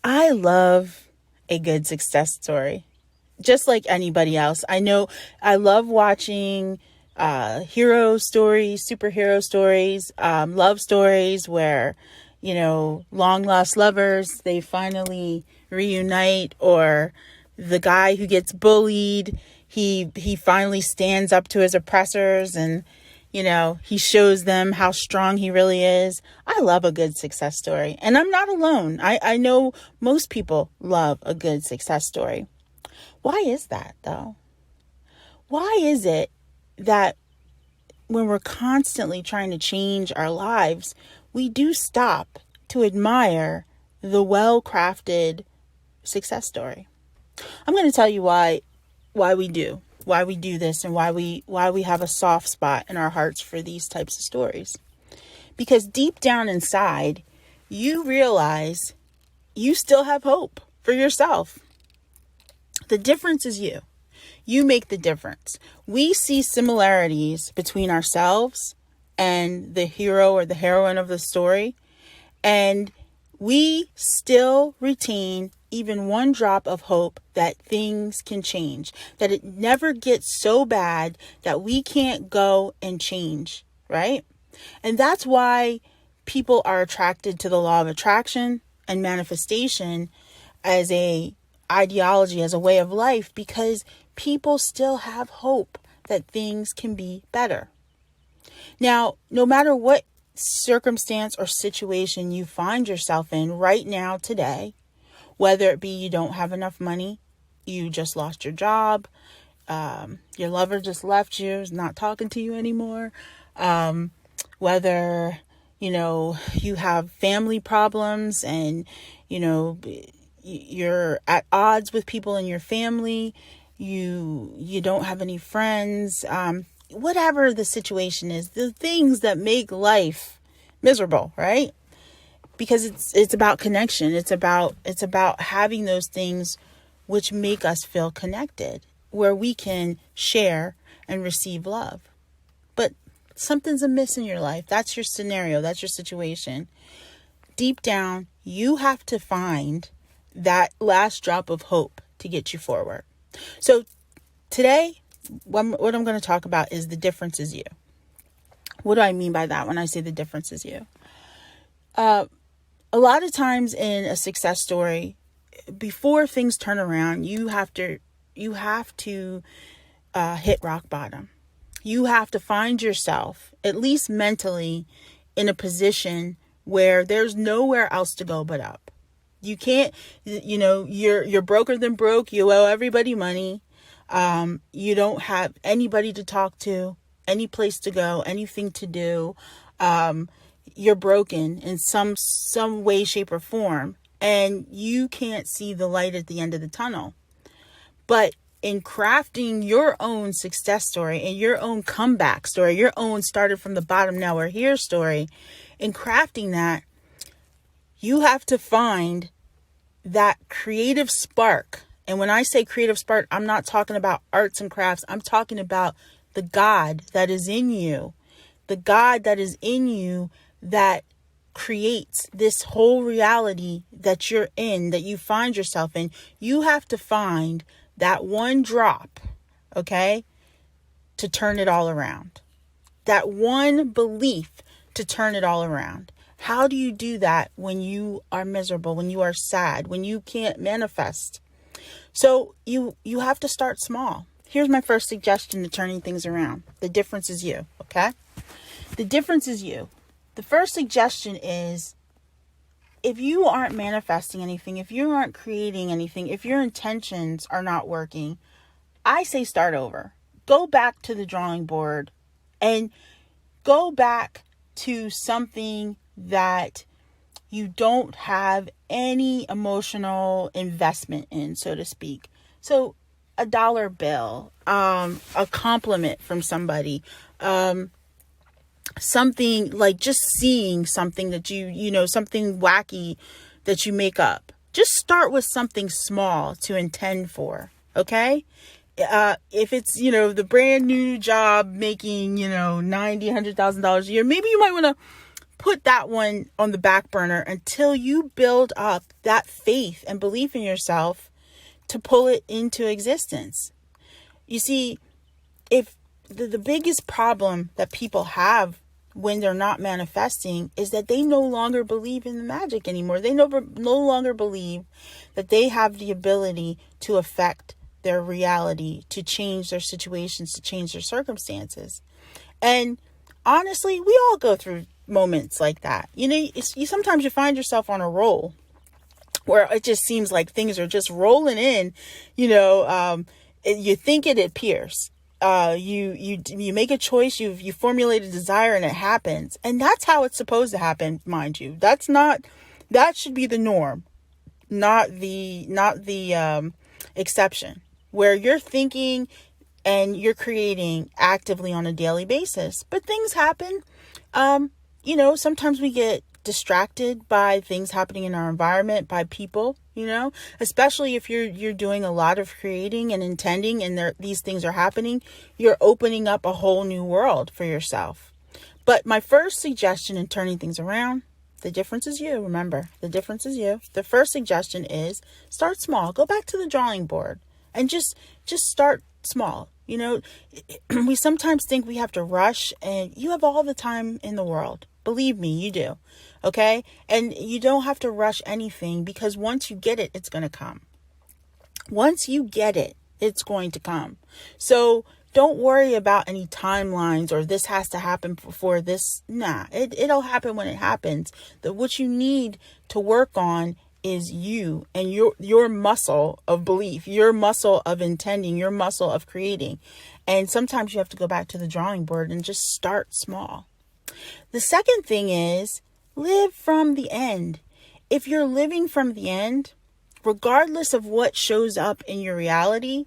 I love a good success story, just like anybody else. I know I love watching hero stories, superhero stories, love stories where, long lost lovers, they finally reunite, or the guy who gets bullied, he finally stands up to his oppressors, and he shows them how strong he really is. I love a good success story, and I'm not alone. I know most people love a good success story. Why is that, though? Why is it that when we're constantly trying to change our lives, we do stop to admire the well-crafted success story? I'm going to tell you why we do this, and why we have a soft spot in our hearts for these types of stories. Because deep down inside, you realize you still have hope for yourself. The difference is you. You make the difference. We see similarities between ourselves and the hero or the heroine of the story, and we still retain even one drop of hope that things can change, that it never gets so bad that we can't go and change, right? And that's why people are attracted to the law of attraction and manifestation as a ideology, as a way of life, because people still have hope that things can be better. Now, no matter what circumstance or situation you find yourself in right now, today, whether it be you don't have enough money, you just lost your job, your lover just left you, is not talking to you anymore, whether, you have family problems and, you're at odds with people in your family, you don't have any friends, whatever the situation is, the things that make life miserable, right? Because it's about connection. It's about having those things which make us feel connected, where we can share and receive love. But something's amiss in your life. That's your scenario. That's your situation. Deep down, you have to find that last drop of hope to get you forward. So today, what I'm going to talk about is the difference is you. What do I mean by that when I say the difference is you? A lot of times in a success story, before things turn around, you have to hit rock bottom. You have to find yourself, at least mentally, in a position where there's nowhere else to go but up. You can't, you're broker than broke. You owe everybody money. You don't have anybody to talk to, any place to go, anything to do. You're broken in some way, shape, or form, and you can't see the light at the end of the tunnel. But in crafting your own success story and your own comeback story, your own started from the bottom, now we're here story, in crafting that, you have to find that creative spark. And when I say creative spark, I'm not talking about arts and crafts. I'm talking about the God that is in you. The God that is in you that creates this whole reality that you're in, that you find yourself in. You have to find that one drop, okay, to turn it all around. That one belief to turn it all around. How do you do that when you are miserable, when you are sad, when you can't manifest? So you have to start small. Here's my first suggestion to turning things around. The difference is you, okay? The difference is you. The first suggestion is, if you aren't manifesting anything, if you aren't creating anything, if your intentions are not working, I say start over. Go back to the drawing board and go back to something that you don't have any emotional investment in, so to speak. So a dollar bill, a compliment from somebody, something like just seeing something that something wacky that you make up. Just start with something small to intend for, okay? If it's, the brand new job making, $90,000, $100,000 a year, maybe you might want to put that one on the back burner until you build up that faith and belief in yourself to pull it into existence. You see, if the biggest problem that people have when they're not manifesting is that they no longer believe in the magic anymore. They no longer believe that they have the ability to affect their reality, to change their situations, to change their circumstances. And honestly, we all go through moments like that. Sometimes you find yourself on a roll where it just seems like things are just rolling in, you think it appears. You make a choice, you formulate a desire, and it happens. And that's how it's supposed to happen, mind you. That should be the norm, not the exception, where you're thinking and you're creating actively on a daily basis. But things happen. Sometimes we get distracted by things happening in our environment, by people, especially if you're doing a lot of creating and intending and these things are happening, you're opening up a whole new world for yourself. But my first suggestion in turning things around, the difference is you. Remember, the difference is you. The first suggestion is start small. Go back to the drawing board and just start small. We sometimes think we have to rush, and you have all the time in the world. Believe me, you do. Okay? And you don't have to rush anything, because once you get it, it's going to come. Once you get it, it's going to come. So don't worry about any timelines or this has to happen before this. Nah, it'll happen when it happens. What you need to work on is you and your muscle of belief, your muscle of intending, your muscle of creating. And sometimes you have to go back to the drawing board and just start small. The second thing is live from the end. If you're living from the end, regardless of what shows up in your reality,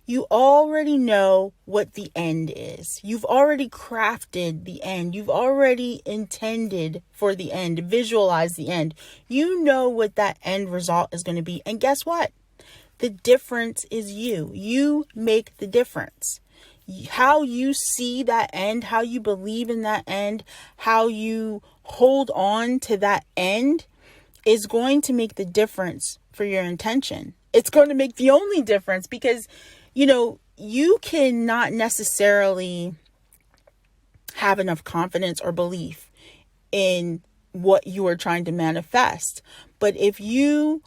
you already know what the end is. You've already crafted the end. You've already intended for the end, visualized the end. You know what that end result is going to be. And guess what? The difference is you. You make the difference. How you see that end, how you believe in that end, how you hold on to that end is going to make the difference for your intention. It's going to make the only difference, because you cannot necessarily have enough confidence or belief in what you are trying to manifest. But if you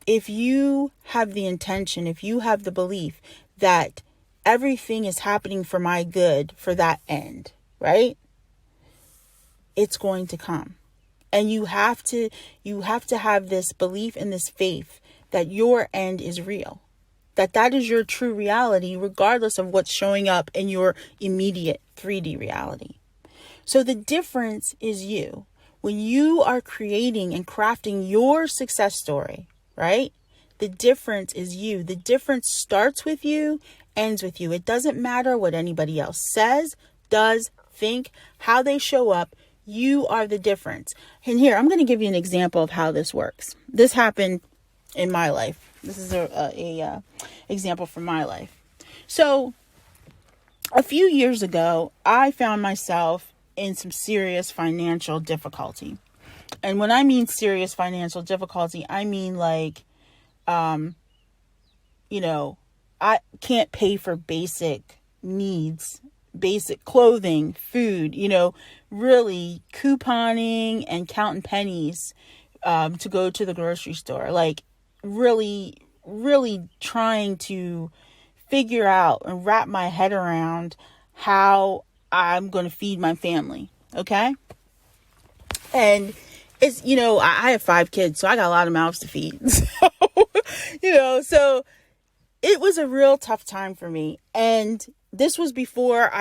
have the intention, if you have the belief that everything is happening for my good, for that end, right? It's going to come. And you have to have this belief and this faith that your end is real. That is your true reality, regardless of what's showing up in your immediate 3D reality. So the difference is you. When you are creating and crafting your success story, right? The difference is you. The difference starts with you, ends with you. It doesn't matter what anybody else says, does, think, how they show up. You are the difference. And here, I'm going to give you an example of how this works. This happened in my life. This is a example from my life. So a few years ago, I found myself in some serious financial difficulty. And when I mean serious financial difficulty, I mean like, I can't pay for basic needs, basic clothing, food, really couponing and counting pennies to go to the grocery store. Like really, really trying to figure out and wrap my head around how I'm going to feed my family. Okay. And it's, I have 5 kids, so I got a lot of mouths to feed. So it was a real tough time for me. And this was before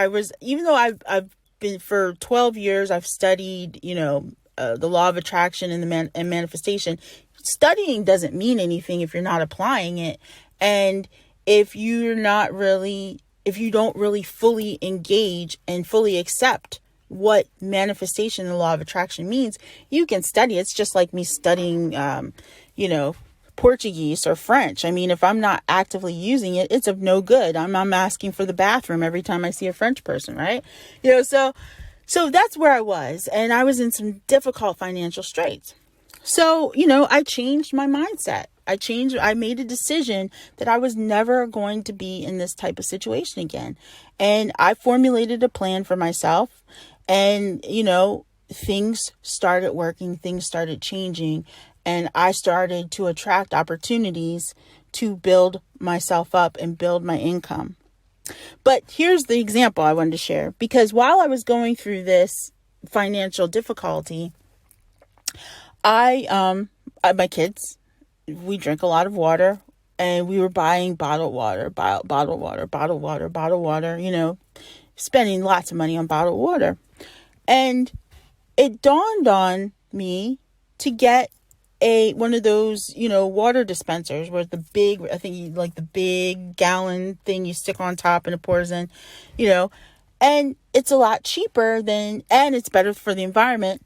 even though I've been for 12 years, I've studied, the law of attraction and and manifestation. Studying doesn't mean anything if you're not applying it. And if you don't really fully engage and fully accept what manifestation and the law of attraction means, you can study. It's just like me studying, Portuguese or French. I mean, if I'm not actively using it, it's of no good. I'm asking for the bathroom every time I see a French person, right? So So that's where I was, and I was in some difficult financial straits. So, I changed my mindset. I made a decision that I was never going to be in this type of situation again. And I formulated a plan for myself, and, things started working, things started changing, and I started to attract opportunities to build myself up and build my income. But here's the example I wanted to share, because while I was going through this financial difficulty, my kids, we drink a lot of water, and we were buying bottled water, spending lots of money on bottled water. And it dawned on me to get one of those, water dispensers where the big, I think like the big gallon thing you stick on top and it pours in, and it's a lot cheaper and it's better for the environment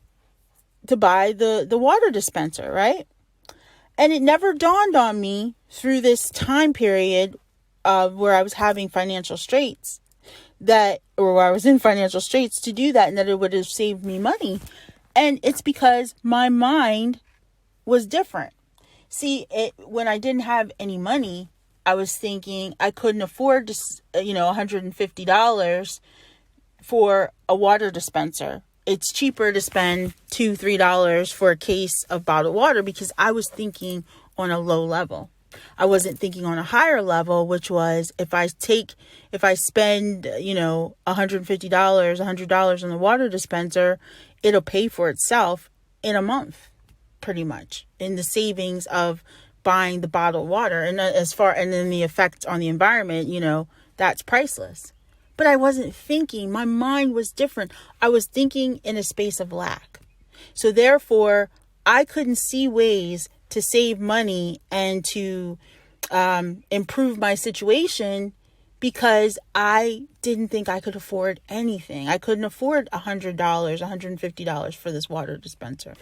to buy the water dispenser, right? And it never dawned on me through this time period where I was having financial straits where I was in financial straits to do that, and that it would have saved me money. And it's because my mind was different. See, when I didn't have any money, I was thinking I couldn't afford to, $150 for a water dispenser. It's cheaper to spend $2-3 for a case of bottled water, because I was thinking on a low level. I wasn't thinking on a higher level, which was if I spend, $150, $100 on the water dispenser, it'll pay for itself in a month, pretty much, in the savings of buying the bottled water. And then the effect on the environment, that's priceless. But I wasn't thinking. My mind was different. I was thinking in a space of lack. So therefore, I couldn't see ways to save money and to improve my situation, because I didn't think I could afford anything. I couldn't afford $100, $150 for this water dispenser.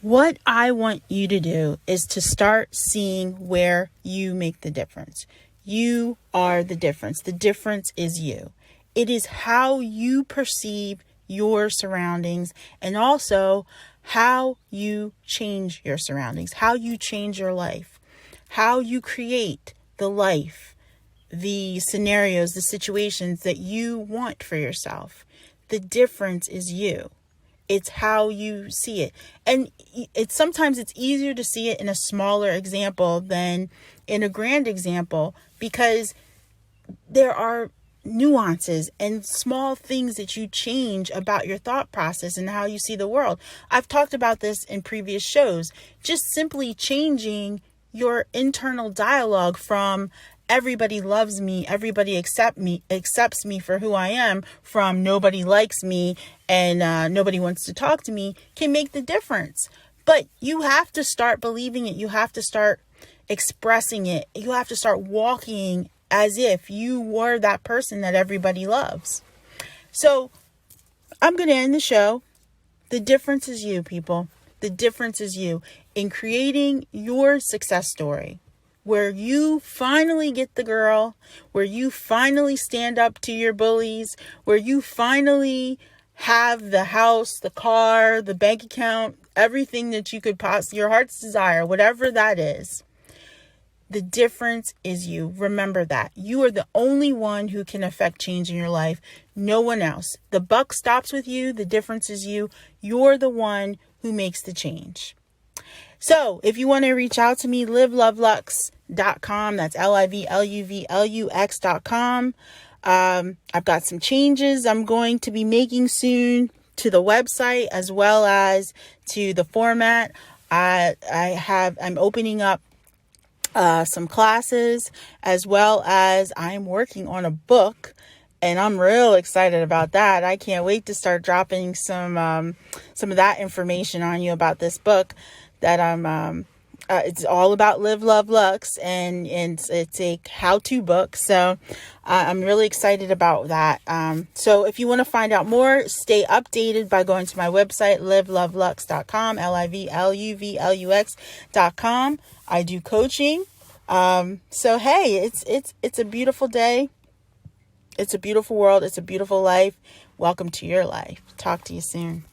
What I want you to do is to start seeing where you make the difference. You are the difference. The difference is you. It is how you perceive your surroundings, and also how you change your surroundings, how you change your life, how you create the life, the scenarios, the situations that you want for yourself. The difference is you. It's how you see it. And sometimes it's easier to see it in a smaller example than in a grand example, because there are nuances and small things that you change about your thought process and how you see the world. I've talked about this in previous shows. Just simply changing your internal dialogue from everybody loves me, everybody accepts me for who I am, from nobody likes me and nobody wants to talk to me, can make the difference. But you have to start believing it. You have to start expressing it. You have to start walking as if you were that person that everybody loves. So I'm going to end the show. The difference is you, people. The difference is you in creating your success story, where you finally get the girl, where you finally stand up to your bullies, where you finally have the house, the car, the bank account, everything that you could your heart's desire, whatever that is. The difference is you. Remember that. You are the only one who can affect change in your life. No one else. The buck stops with you. The difference is you. You're the one who makes the change. So if you want to reach out to me, livlovlux.com. That's LIVLUVLUX.com. I've got some changes I'm going to be making soon to the website, as well as to the format. I'm opening up some classes, as well as I'm working on a book, and I'm real excited about that. I can't wait to start dropping some of that information on you about this book that it's all about Liv Luv Lux, and it's a how-to book. So I'm really excited about that. So if you want to find out more, stay updated by going to my website, livlovlux.com, LIVLUVLUX.com. I do coaching. So hey, it's a beautiful day. It's a beautiful world. It's a beautiful life. welcome to your life. Talk to you soon.